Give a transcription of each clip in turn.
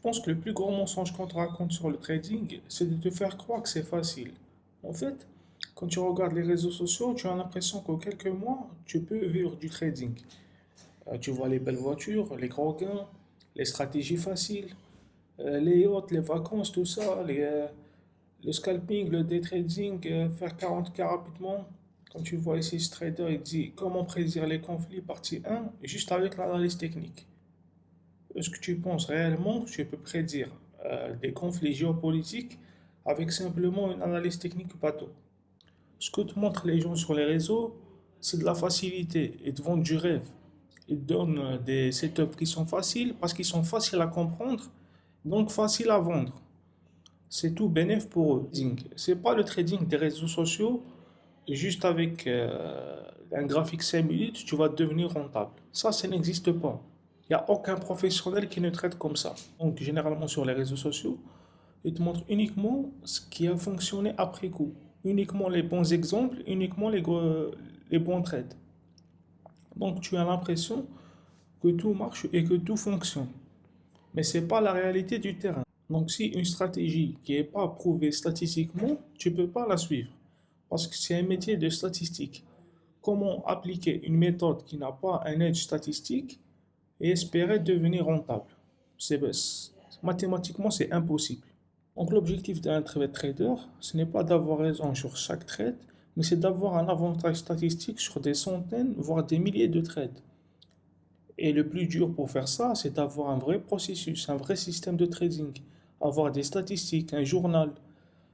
pense que le plus grand mensonge qu'on te raconte sur le trading, c'est de te faire croire que c'est facile. En fait, quand tu regardes les réseaux sociaux, tu as l'impression qu'en quelques mois, tu peux vivre du trading. Tu vois les belles voitures, les gros gains, les stratégies faciles, les yachts, les vacances, tout ça, le scalping, le day trading, faire 40K rapidement. Quand tu vois ici ce trader, il dit comment prédire les conflits, partie 1, juste avec l'analyse technique. Est-ce que tu penses réellement que tu peux prédire des conflits géopolitiques avec simplement une analyse technique bateau? Ce que te montrent les gens sur les réseaux, c'est de la facilité. Ils te vendent du rêve. Ils te donnent des setups qui sont faciles parce qu'ils sont faciles à comprendre, donc faciles à vendre. C'est tout bénéf pour eux. C'est pas le trading des réseaux sociaux, juste avec un graphique 5 minutes, tu vas devenir rentable. Ça n'existe pas. Il n'y a aucun professionnel qui ne traite comme ça. Donc, généralement sur les réseaux sociaux, ils te montrent uniquement ce qui a fonctionné après coup. Uniquement les bons exemples, uniquement les bons trades. Donc, tu as l'impression que tout marche et que tout fonctionne. Mais ce n'est pas la réalité du terrain. Donc, si une stratégie qui n'est pas prouvée statistiquement, tu ne peux pas la suivre. Parce que c'est un métier de statistique. Comment appliquer une méthode qui n'a pas un edge statistique et espérer devenir rentable? Mathématiquement, c'est impossible. Donc, l'objectif d'un trader, ce n'est pas d'avoir raison sur chaque trade, mais c'est d'avoir un avantage statistique sur des centaines, voire des milliers de trades. Et le plus dur pour faire ça, c'est d'avoir un vrai processus, un vrai système de trading, avoir des statistiques, un journal,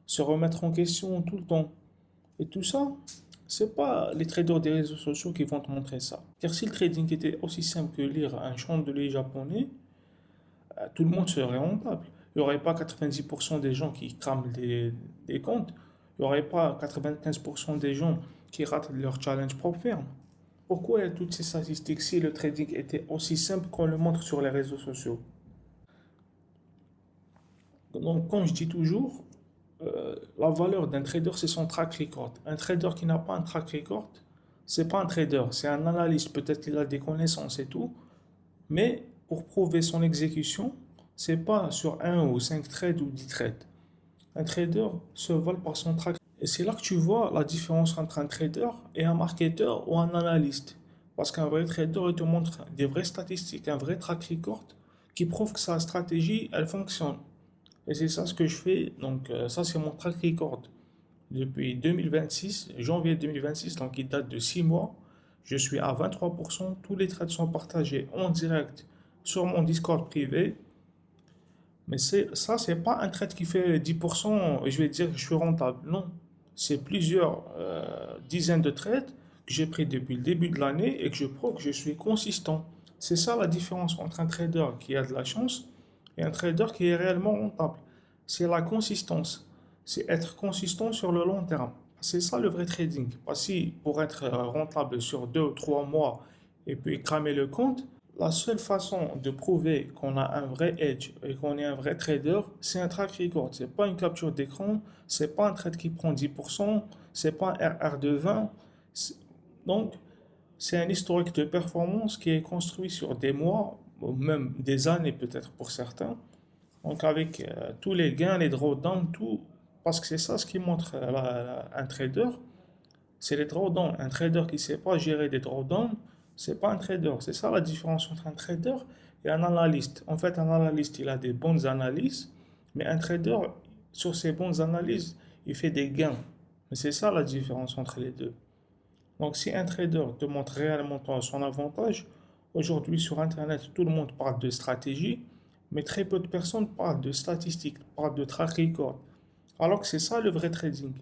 se remettre en question tout le temps. Et tout ça, c'est pas les traders des réseaux sociaux qui vont te montrer ça. Car si le trading était aussi simple que lire un chandelier japonais, tout le monde serait rentable. Il n'y aurait pas 90% des gens qui crament des comptes. Il n'y aurait pas 95% des gens qui ratent leur challenge propre ferme. Pourquoi il y a toutes ces statistiques si le trading était aussi simple qu'on le montre sur les réseaux sociaux? Donc, comme je dis toujours, la valeur d'un trader, c'est son track record. Un trader qui n'a pas un track record, c'est pas un trader, c'est un analyste. Peut-être qu'il a des connaissances et tout, mais pour prouver son exécution, c'est pas sur un ou 5 trades ou 10 trades. Un trader se vole par son track. Et c'est là que tu vois la différence entre un trader et un marketeur ou un analyste. Parce qu'un vrai trader, il te montre des vraies statistiques, un vrai track record qui prouve que sa stratégie, elle fonctionne. Et c'est ça ce que je fais. Donc, ça, c'est mon track record. Depuis 2026, janvier 2026, donc il date de 6 mois, je suis à 23%. Tous les trades sont partagés en direct sur mon Discord privé. Mais ça, c'est pas un trade qui fait 10% et je vais dire que je suis rentable. Non, c'est plusieurs dizaines de trades que j'ai pris depuis le début de l'année et que je prouve que je suis consistant. C'est ça la différence entre un trader qui a de la chance et un trader qui est réellement rentable. C'est la consistance. C'est être consistant sur le long terme. C'est ça le vrai trading. Parce que si pour être rentable sur 2 ou 3 mois et puis cramer le compte, la seule façon de prouver qu'on a un vrai edge et qu'on est un vrai trader, c'est un track record. C'est pas une capture d'écran, c'est pas un trade qui prend 10%, c'est pas un RR de 20. Donc, c'est un historique de performance qui est construit sur des mois, ou même des années peut-être pour certains. Donc, avec tous les gains, les drawdowns, tout, parce que c'est ça ce qui montre un trader, c'est les drawdowns. Un trader qui ne sait pas gérer des drawdowns, c'est pas un trader. C'est ça la différence entre un trader et un analyste. En fait, un analyste, il a des bonnes analyses, mais un trader, sur ses bonnes analyses, il fait des gains. Mais c'est ça la différence entre les deux. Donc, si un trader te montre réellement son avantage, aujourd'hui sur Internet, tout le monde parle de stratégie, mais très peu de personnes parlent de statistiques, parlent de track record. Alors que c'est ça le vrai trading.